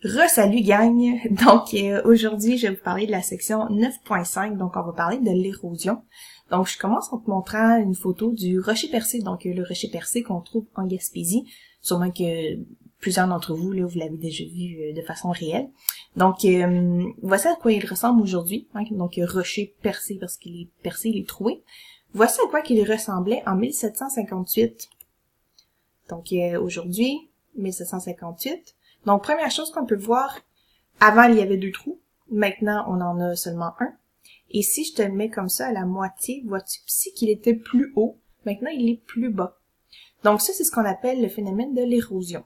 Salut gang! Donc aujourd'hui, je vais vous parler de la section 9.5, donc on va parler de l'érosion. Donc je commence en te montrant une photo du rocher percé, donc le rocher percé qu'on trouve en Gaspésie. Sûrement que plusieurs d'entre vous, là, vous l'avez déjà vu de façon réelle. Donc voici à quoi il ressemble aujourd'hui, hein, donc rocher percé parce qu'il est percé, il est troué. Voici à quoi qu'il ressemblait en 1758. Donc aujourd'hui, 1758. Donc, première chose qu'on peut voir, avant, il y avait 2 trous. Maintenant, on en a seulement un. Et si je te le mets comme ça à la moitié, vois-tu ici qu'il était plus haut? Maintenant, il est plus bas. Donc, ça, c'est ce qu'on appelle le phénomène de l'érosion.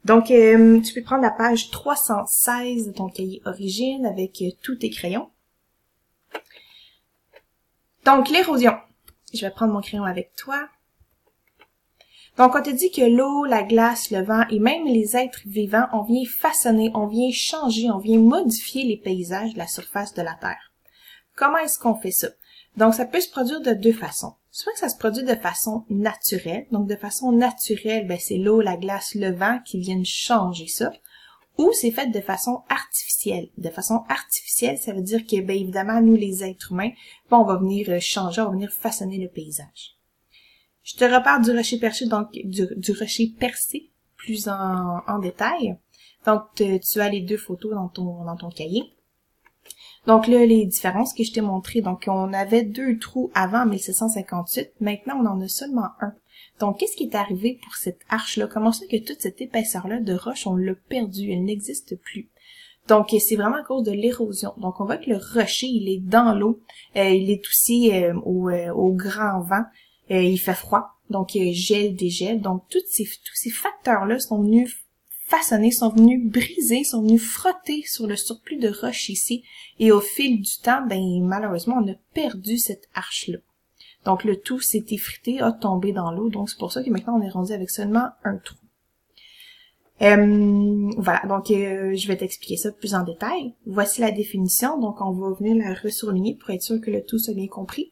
Donc, tu peux prendre la page 316 de ton cahier origine avec tous tes crayons. Donc, l'érosion. Je vais prendre mon crayon avec toi. Donc, on te dit que l'eau, la glace, le vent et même les êtres vivants, on vient façonner, on vient changer, on vient modifier les paysages de la surface de la Terre. Comment est-ce qu'on fait ça? Donc, ça peut se produire de 2 façons. Soit que ça se produit de façon naturelle. Donc, de façon naturelle, ben, c'est l'eau, la glace, le vent qui viennent changer ça. Ou c'est fait de façon artificielle. De façon artificielle, ça veut dire que, ben, évidemment, nous, les êtres humains, ben, on va venir changer, on va venir façonner le paysage. Je te reparle du rocher percé, donc du rocher percé plus en détail. Donc, tu as les 2 photos dans ton cahier. Donc là, les différences que je t'ai montrées, donc on avait 2 trous avant 1758, maintenant on en a seulement un. Donc, qu'est-ce qui est arrivé pour cette arche-là? Comment ça que toute cette épaisseur-là de roche, on l'a perdue, elle n'existe plus? Donc, c'est vraiment à cause de l'érosion. Donc, on voit que le rocher, il est dans l'eau, il est aussi au grand vent. Il fait froid, donc gèle, dégèle. Donc, tous ces facteurs-là sont venus façonner, sont venus briser, sont venus frotter sur le surplus de roche ici. Et au fil du temps, ben malheureusement, on a perdu cette arche-là. Donc, le tout s'est effrité, a tombé dans l'eau. Donc, c'est pour ça que maintenant, on est rendu avec seulement un trou. Voilà, donc je vais t'expliquer ça plus en détail. Voici la définition. Donc, on va venir la ressurligner pour être sûr que le tout soit bien compris.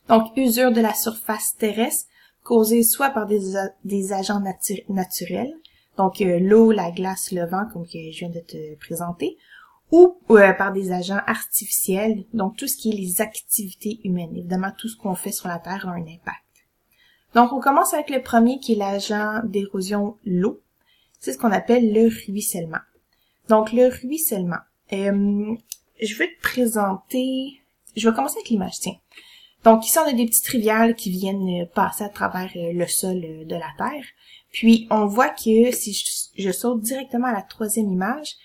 Donc, usure de la surface terrestre causée soit par des agents naturels, donc l'eau, la glace, le vent, comme que je viens de te présenter, ou par des agents artificiels, donc tout ce qui est les activités humaines. Évidemment, tout ce qu'on fait sur la Terre a un impact. Donc, on commence avec le premier qui est l'agent d'érosion, l'eau. C'est ce qu'on appelle le ruissellement. Donc, le ruissellement. Je vais te présenter... Je vais commencer avec l'image, tiens. Donc ici, on a des petites rivières qui viennent passer à travers le sol de la Terre. Puis, on voit que si je saute directement à la 3e image,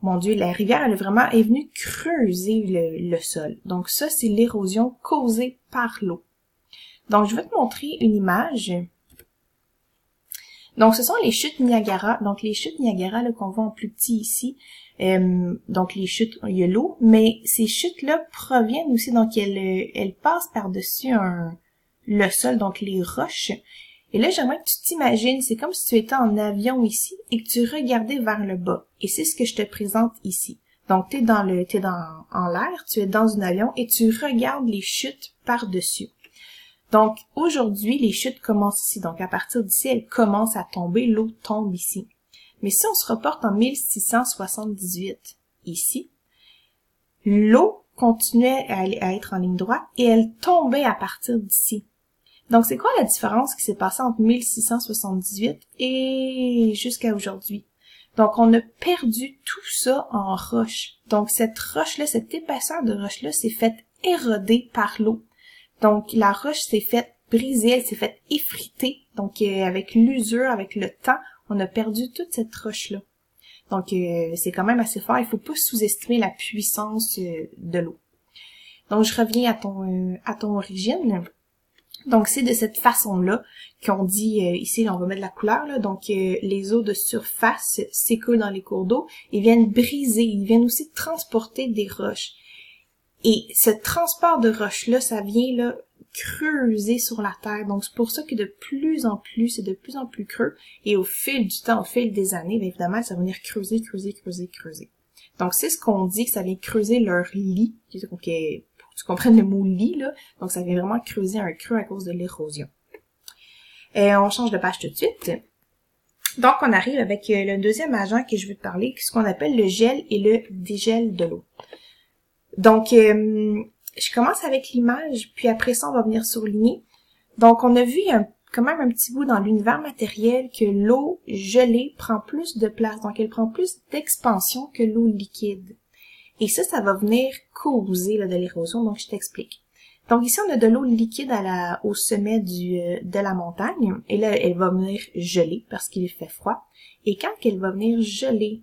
mon Dieu, la rivière, elle est venue creuser le sol. Donc ça, c'est l'érosion causée par l'eau. Donc, je vais te montrer une image. Donc, ce sont les chutes Niagara. Donc, les chutes Niagara qu'on voit en plus petit ici. Donc, les chutes, il y a l'eau, mais ces chutes-là proviennent aussi, donc elles passent par-dessus le sol, donc les roches. Et là, j'aimerais que tu t'imagines, c'est comme si tu étais en avion ici et que tu regardais vers le bas. Et c'est ce que je te présente ici. Donc, t'es en l'air, tu es dans un avion et tu regardes les chutes par-dessus. Donc, aujourd'hui, les chutes commencent ici. Donc, à partir d'ici, elles commencent à tomber, l'eau tombe ici. Mais si on se reporte en 1678, ici, l'eau continuait à être en ligne droite et elle tombait à partir d'ici. Donc, c'est quoi la différence qui s'est passée entre 1678 et jusqu'à aujourd'hui? Donc, on a perdu tout ça en roche. Donc, cette roche-là, cette épaisseur de roche-là s'est faite éroder par l'eau. Donc, la roche s'est faite briser, elle s'est faite effriter. Donc, avec l'usure, avec le temps, on a perdu toute cette roche-là. Donc, c'est quand même assez fort. Il faut pas sous-estimer la puissance de l'eau. Donc, je reviens à ton origine. Donc, c'est de cette façon-là qu'on dit, ici, on va mettre la couleur, là. Donc, les eaux de surface s'écoulent dans les cours d'eau et viennent briser. Ils viennent aussi transporter des roches. Et ce transport de roches-là, ça vient, là, creuser sur la terre. Donc, c'est pour ça que de plus en plus, c'est de plus en plus creux. Et au fil du temps, au fil des années, bien évidemment, ça va venir creuser. Donc, c'est ce qu'on dit, que ça vient creuser leur lit. Donc, pour que tu comprennes le mot lit, là. Donc, ça vient vraiment creuser un creux à cause de l'érosion. Et on change de page tout de suite. Donc, on arrive avec le deuxième agent que je veux te parler, ce qu'on appelle le gel et le dégel de l'eau. Donc, je commence avec l'image, puis après ça, on va venir surligner. Donc, on a vu quand même un petit bout dans l'univers matériel que l'eau gelée prend plus de place, donc elle prend plus d'expansion que l'eau liquide. Et ça va venir causer là, de l'érosion, donc je t'explique. Donc ici, on a de l'eau liquide au sommet de la montagne, et là, elle va venir geler parce qu'il fait froid. Et quand elle va venir geler,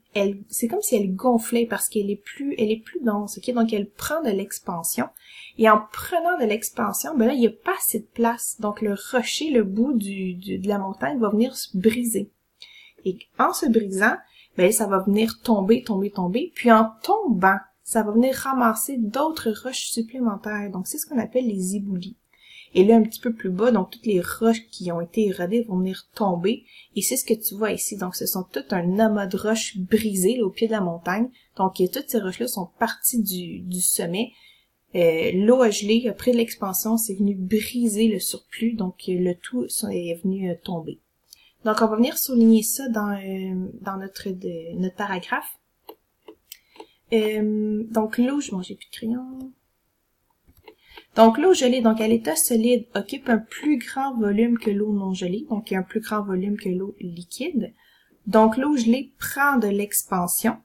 c'est comme si elle gonflait parce qu'elle est plus dense, ok? Donc elle prend de l'expansion. Et en prenant de l'expansion, ben là, il n'y a pas assez de place. Donc le rocher, le bout de la montagne va venir se briser. Et en se brisant, ben ça va venir tomber. Puis en tombant, ça va venir ramasser d'autres roches supplémentaires. Donc c'est ce qu'on appelle les éboulis. Et là, un petit peu plus bas, donc toutes les roches qui ont été érodées vont venir tomber. Et c'est ce que tu vois ici. Donc, ce sont tout un amas de roches brisées là, au pied de la montagne. Donc, toutes ces roches-là sont parties du sommet. L'eau a gelé, après l'expansion, c'est venu briser le surplus. Donc, le tout est venu tomber. Donc, on va venir souligner ça dans notre paragraphe. Donc, l'eau, j'ai plus de crayon. Donc, l'eau gelée, donc à l'état solide, occupe un plus grand volume que l'eau non gelée, donc il y a un plus grand volume que l'eau liquide. Donc, l'eau gelée prend de l'expansion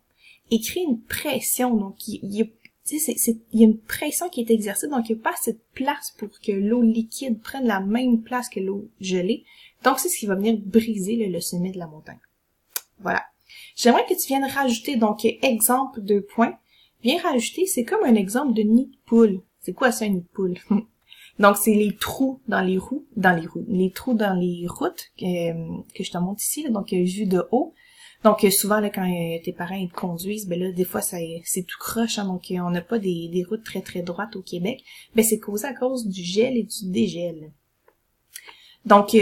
et crée une pression. Donc, il y a une pression qui est exercée, donc il n'y a pas assez de place pour que l'eau liquide prenne la même place que l'eau gelée. Donc, c'est ce qui va venir briser le sommet de la montagne. Voilà. J'aimerais que tu viennes rajouter, donc, exemple 2 points. Viens rajouter, c'est comme un exemple de nid de poule. C'est quoi ça, un nid de poule? Donc, c'est les trous dans les les trous dans les routes que je te montre ici, là, donc vu de haut. Donc, souvent, là, quand tes parents ils te conduisent, ben là, des fois, c'est tout croche, hein, donc on n'a pas des routes très, très droites au Québec. Ben, c'est causé à cause du gel et du dégel. Donc,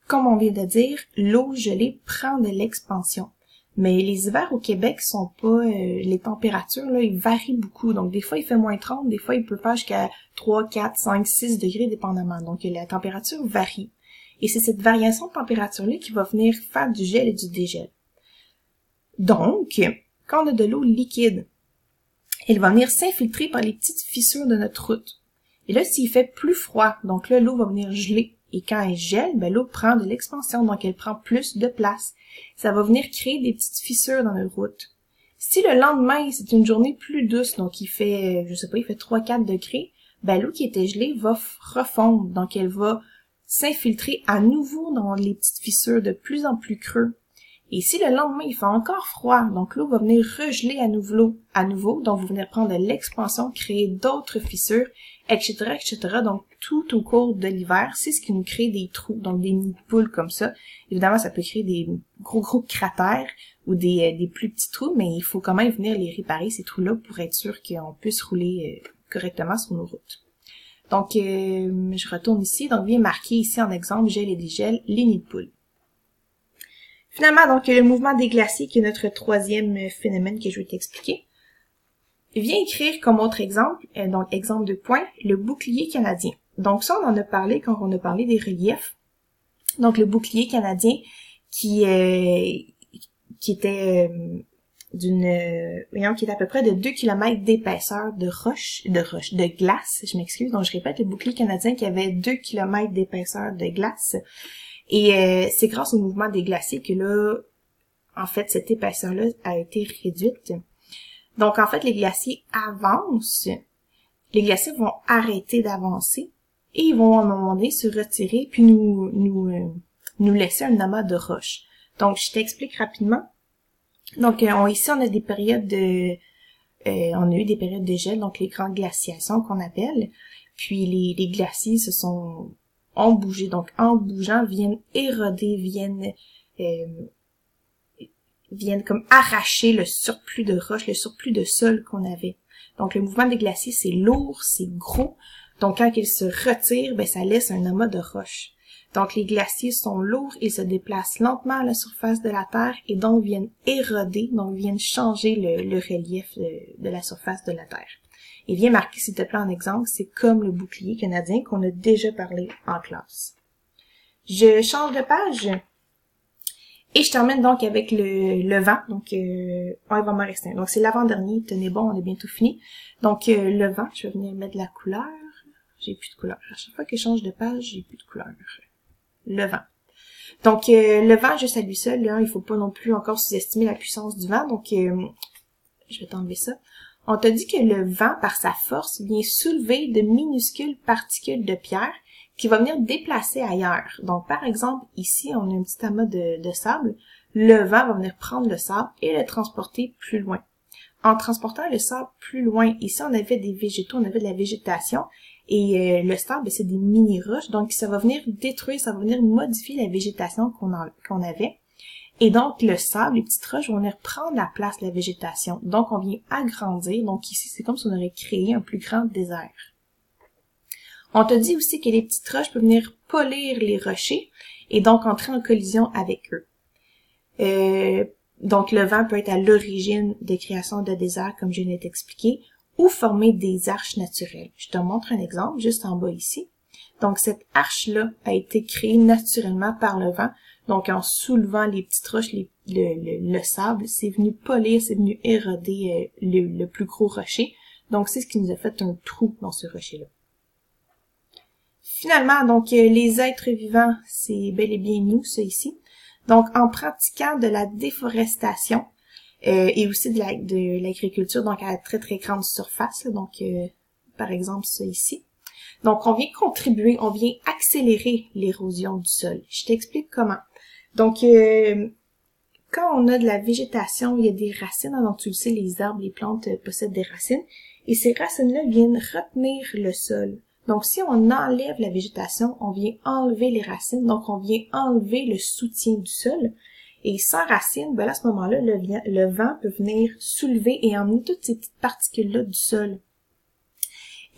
comme on vient de dire, l'eau gelée prend de l'expansion. Mais les hivers au Québec sont pas... les températures, là, ils varient beaucoup. Donc, des fois, il fait moins 30, des fois, il peut faire jusqu'à 3, 4, 5, 6 degrés, dépendamment. Donc, la température varie. Et c'est cette variation de température-là qui va venir faire du gel et du dégel. Donc, quand on a de l'eau liquide, elle va venir s'infiltrer par les petites fissures de notre route. Et là, s'il fait plus froid, donc là, l'eau va venir geler. Et quand elle gèle, ben, l'eau prend de l'expansion, donc elle prend plus de place. Ça va venir créer des petites fissures dans notre route. Si le lendemain, c'est une journée plus douce, donc il fait, je sais pas, il fait 3-4 degrés, ben, l'eau qui était gelée va refondre, donc elle va s'infiltrer à nouveau dans les petites fissures de plus en plus creux. Et si le lendemain, il fait encore froid, donc l'eau va venir regeler à nouveau, donc vous venir prendre de l'expansion, créer d'autres fissures, etc., etc. Donc, tout au cours de l'hiver, c'est ce qui nous crée des trous, donc des nids de poules comme ça. Évidemment, ça peut créer des gros cratères ou des plus petits trous, mais il faut quand même venir les réparer, ces trous-là, pour être sûr qu'on puisse rouler correctement sur nos routes. Donc, je retourne ici. Donc, bien marqué ici en exemple, gel et dégel, les nids de poules. Finalement, donc, le mouvement des glaciers, qui est notre troisième phénomène que je vais t'expliquer. Viens écrire comme autre exemple, donc exemple de point, le bouclier canadien. Donc ça, on en a parlé quand on a parlé des reliefs. Donc le bouclier canadien qui était qui était à peu près de 2 km d'épaisseur de glace, je m'excuse. Donc je répète, le bouclier canadien qui avait 2 km d'épaisseur de glace. Et c'est grâce au mouvement des glaciers que là, en fait, cette épaisseur-là a été réduite. Donc, en fait, les glaciers avancent, les glaciers vont arrêter d'avancer et ils vont, à un moment donné, se retirer puis nous laisser un amas de roches. Donc, je t'explique rapidement. Donc, ici, on a des périodes on a eu des périodes de gel, donc les grandes glaciations qu'on appelle. Puis, les glaciers ont bougé. Donc, en bougeant, viennent éroder, viennent comme arracher le surplus de roches, le surplus de sol qu'on avait. Donc, le mouvement des glaciers, c'est lourd, c'est gros. Donc, quand ils se retirent, ben, ça laisse un amas de roches. Donc, les glaciers sont lourds, ils se déplacent lentement à la surface de la Terre et donc viennent éroder, donc viennent changer le relief de la surface de la Terre. Et viens marquer, s'il te plaît, en exemple, c'est comme le bouclier canadien qu'on a déjà parlé en classe. Je change de page. Et je termine donc avec le vent. Donc, il va m'en rester un. Donc, c'est l'avant-dernier. Tenez bon, on est bientôt fini. Donc, le vent, je vais venir mettre de la couleur. J'ai plus de couleur. À chaque fois que je change de page, j'ai plus de couleur. Le vent. Donc, le vent, juste à lui seul, là, il faut pas non plus encore sous-estimer la puissance du vent. Donc, je vais t'enlever ça. On t'a dit que le vent, par sa force, vient soulever de minuscules particules de pierre qui va venir déplacer ailleurs. Donc, par exemple, ici, on a un petit amas de sable. Le vent va venir prendre le sable et le transporter plus loin. En transportant le sable plus loin, ici, on avait des végétaux, on avait de la végétation. Et le sable, c'est des mini-roches. Donc, ça va venir détruire, ça va venir modifier la végétation qu'on avait. Et donc, le sable, les petites roches vont venir prendre la place de la végétation. Donc, on vient agrandir. Donc, ici, c'est comme si on aurait créé un plus grand désert. On te dit aussi que les petites roches peuvent venir polir les rochers et donc entrer en collision avec eux. Donc, le vent peut être à l'origine des créations de déserts, comme je viens de t'expliquer, ou former des arches naturelles. Je te montre un exemple, juste en bas ici. Donc, cette arche-là a été créée naturellement par le vent. Donc, en soulevant les petites roches, le sable, c'est venu polir, c'est venu éroder le plus gros rocher. Donc, c'est ce qui nous a fait un trou dans ce rocher-là. Finalement, donc, les êtres vivants, c'est bel et bien nous, ça ici. Donc, en pratiquant de la déforestation et aussi de l'agriculture, donc à très, très grande surface, là, donc, par exemple, ça ici. Donc, on vient contribuer, on vient accélérer l'érosion du sol. Je t'explique comment. Donc, quand on a de la végétation, il y a des racines. Donc, tu le sais, les arbres, les plantes possèdent des racines. Et ces racines-là viennent retenir le sol. Donc, si on enlève la végétation, on vient enlever les racines. Donc, on vient enlever le soutien du sol. Et sans racines, ben là, à ce moment-là, le vent peut venir soulever et emmener toutes ces petites particules-là du sol.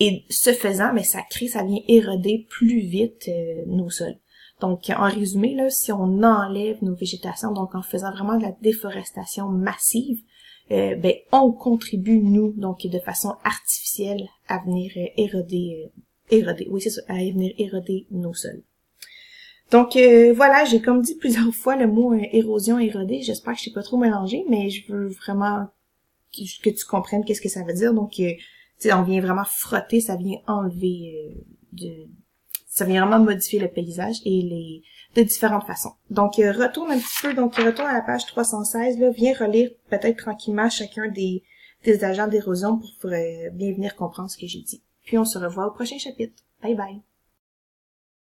Et ce faisant, mais ça vient éroder plus vite nos sols. Donc, en résumé, là, si on enlève nos végétations, donc en faisant vraiment de la déforestation massive, ben on contribue, nous, donc de façon artificielle, à venir éroder, oui c'est ça, à venir éroder nos sols. Donc voilà, j'ai comme dit plusieurs fois le mot érosion, éroder. J'espère que je t'ai pas trop mélangé, mais je veux vraiment que tu comprennes qu'est-ce que ça veut dire. Donc on vient vraiment frotter, ça vient enlever ça vient vraiment modifier le paysage et de différentes façons. Donc retourne un petit peu, donc retourne à la page 316, là, viens relire peut-être tranquillement chacun des agents d'érosion pour bien venir comprendre ce que j'ai dit. Puis on se revoit au prochain chapitre. Bye bye.